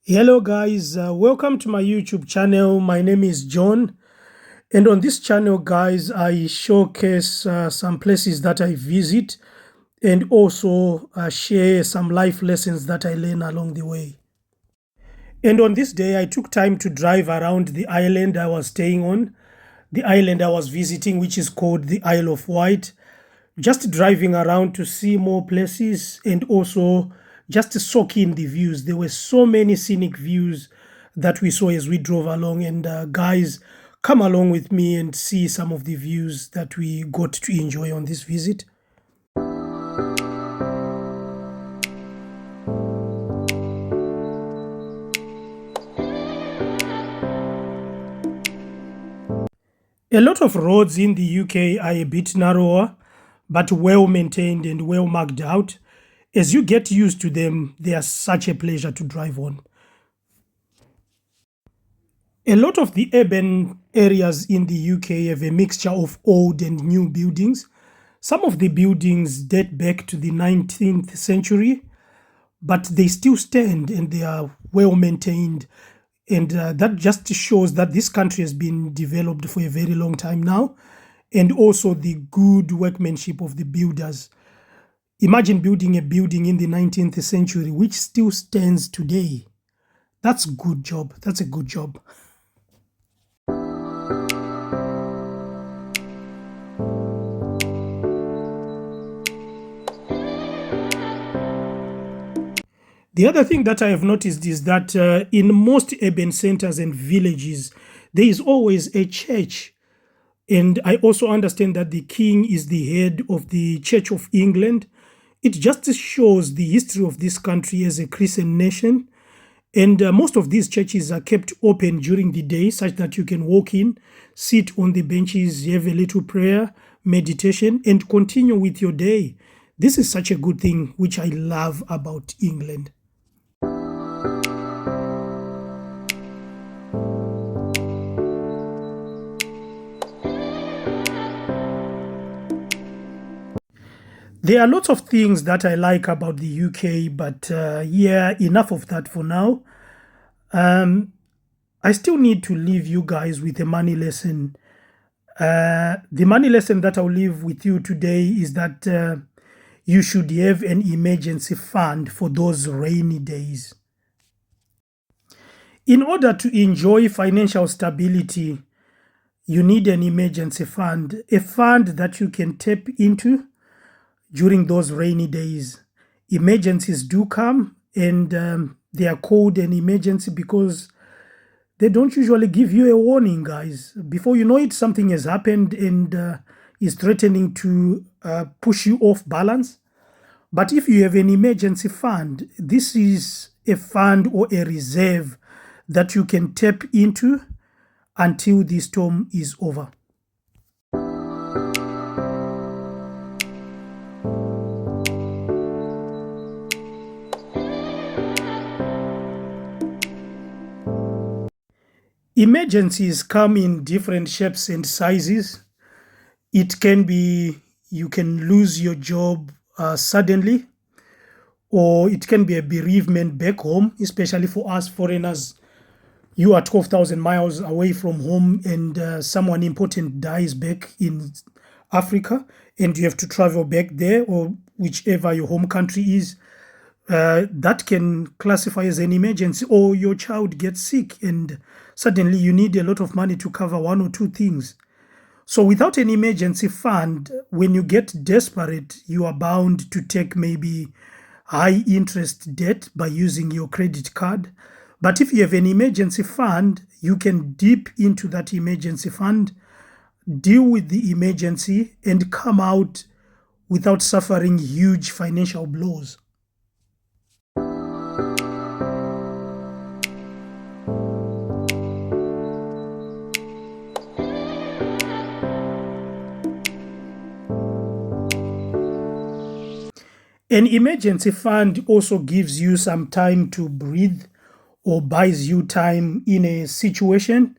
Hello guys, welcome to my YouTube channel. My name is John, and on this channel guys I showcase some places that I visit and also share some life lessons that I learn along the way. And on this day I took time to drive around the island I was staying on, the island I was visiting, which is called the Isle of Wight. Just driving around to see more places and also just to soak in the views. There were so many scenic views that we saw as we drove along. And guys, come along with me and see some of the views that we got to enjoy on this visit. A lot of roads in the UK are a bit narrower, but well maintained and well marked out. As you get used to them, they are such a pleasure to drive on. A lot of the urban areas in the UK have a mixture of old and new buildings. Some of the buildings date back to the 19th century, but they still stand and they are well maintained. And that just shows that this country has been developed for a very long time now, and also the good workmanship of the builders. Imagine building a building in the 19th century which still stands today. That's a good job. That's a good job. The other thing that I have noticed is that in most urban centers and villages, there is always a church. And I also understand that the king is the head of the Church of England. It just shows the history of this country as a Christian nation. And most of these churches are kept open during the day such that you can walk in, sit on the benches, have a little prayer, meditation, and continue with your day. This is such a good thing, which I love about England. There are lots of things that I like about the UK, but yeah, enough of that for now. I still need to leave you guys with a money lesson. The money lesson that I'll leave with you today is that you should have an emergency fund for those rainy days. In order to enjoy financial stability, you need an emergency fund, a fund that you can tap into during those rainy days. Emergencies do come, and they are called an emergency because they don't usually give you a warning, guys. Before you know it, something has happened and is threatening to push you off balance. But if you have an emergency fund, this is a fund or a reserve that you can tap into until the storm is over. Emergencies come in different shapes and sizes. It can be you can lose your job suddenly, or it can be a bereavement back home, especially for us foreigners. You are 12,000 miles away from home and someone important dies back in Africa and you have to travel back there or whichever your home country is. That can classify as an emergency, or your child gets sick and suddenly you need a lot of money to cover one or two things. So without an emergency fund, when you get desperate, you are bound to take maybe high interest debt by using your credit card. But if you have an emergency fund, you can dip into that emergency fund, deal with the emergency, and come out without suffering huge financial blows. An emergency fund also gives you some time to breathe or buys you time in a situation.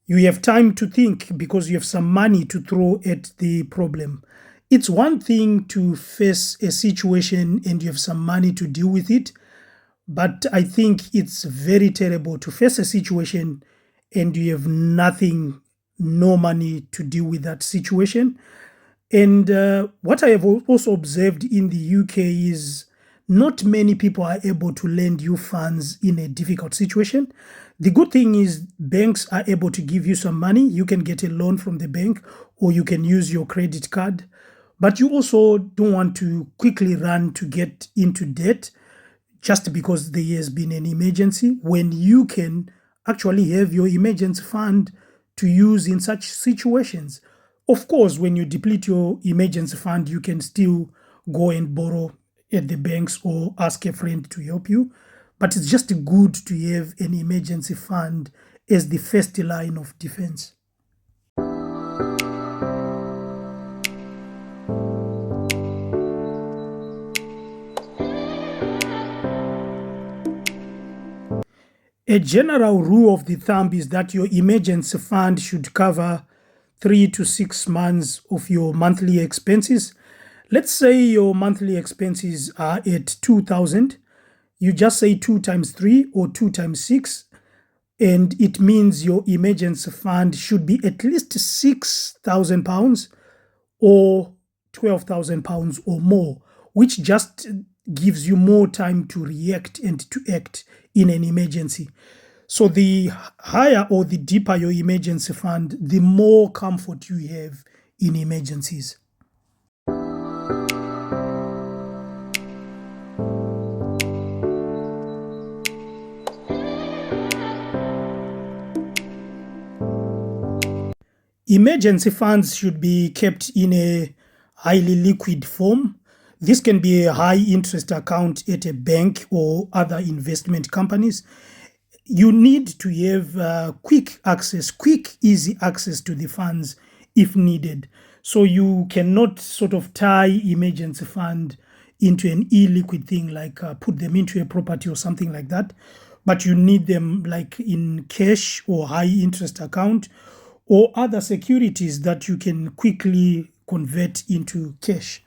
You have time to think because you have some money to throw at the problem. It's one thing to face a situation and you have some money to deal with it, But I think it's very terrible to face a situation and you have nothing, no money to deal with that situation. And what I have also observed in the UK is not many people are able to lend you funds in a difficult situation. The good thing is banks are able to give you some money. You can get a loan from the bank or you can use your credit card. But you also don't want to quickly run to get into debt just because there has been an emergency when you can actually have your emergency fund to use in such situations. Of course, when you deplete your emergency fund, you can still go and borrow at the banks or ask a friend to help you. But it's just good to have an emergency fund as the first line of defense. A general rule of the thumb is that your emergency fund should cover 3 to 6 months of your monthly expenses. Let's say your monthly expenses are at 2,000. You just say 2 times 3 or 2 times 6, and it means your emergency fund should be at least £6,000 or £12,000 or more, which just gives you more time to react and to act in an emergency. So the higher or the deeper your emergency fund, the more comfort you have in emergencies. Emergency funds should be kept in a highly liquid form. This can be a high interest account at a bank or other investment companies. You need to have quick, easy access to the funds if needed. So you cannot sort of tie emergency fund into an illiquid thing like put them into a property or something like that. But you need them like in cash or high interest account or other securities that you can quickly convert into cash.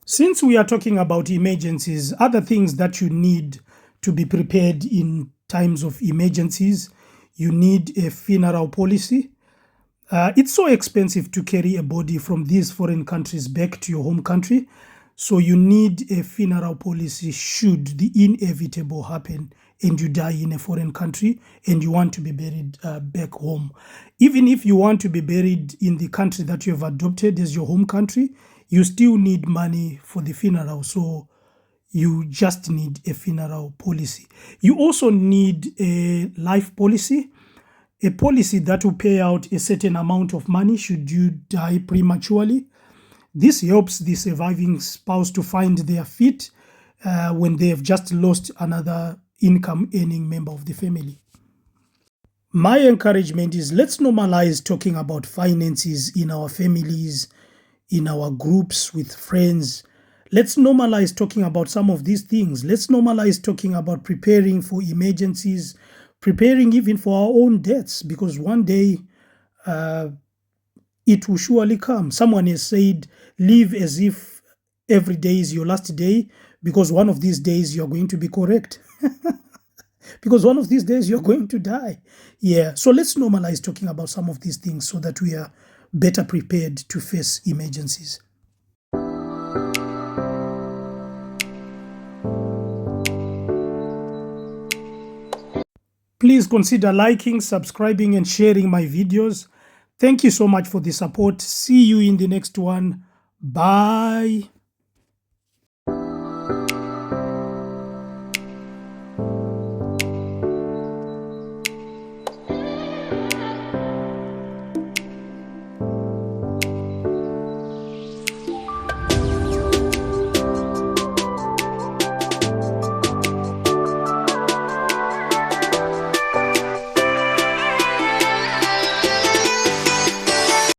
Since we are talking about emergencies, other things that you need to be prepared in times of emergencies, you need a funeral policy. It's so expensive to carry a body from these foreign countries back to your home country. So you need a funeral policy should the inevitable happen and you die in a foreign country and you want to be buried back home. Even if you want to be buried in the country that you have adopted as your home country, you still need money for the funeral. So you just need a funeral policy. You also need a life policy, a policy that will pay out a certain amount of money should you die prematurely. This helps the surviving spouse to find their feet when they have just lost another income-earning member of the family. My encouragement is let's normalize talking about finances in our families, in our groups with friends. Let's normalize talking about some of these things. Let's normalize talking about preparing for emergencies, preparing even for our own deaths, because one day it will surely come. Someone has said, live as if every day is your last day, because one of these days you're going to be correct. Because one of these days you're going to die. Yeah, so let's normalize talking about some of these things so that we are better prepared to face emergencies. Please consider liking, subscribing, and sharing my videos. Thank you so much for the support. See you in the next one. Bye.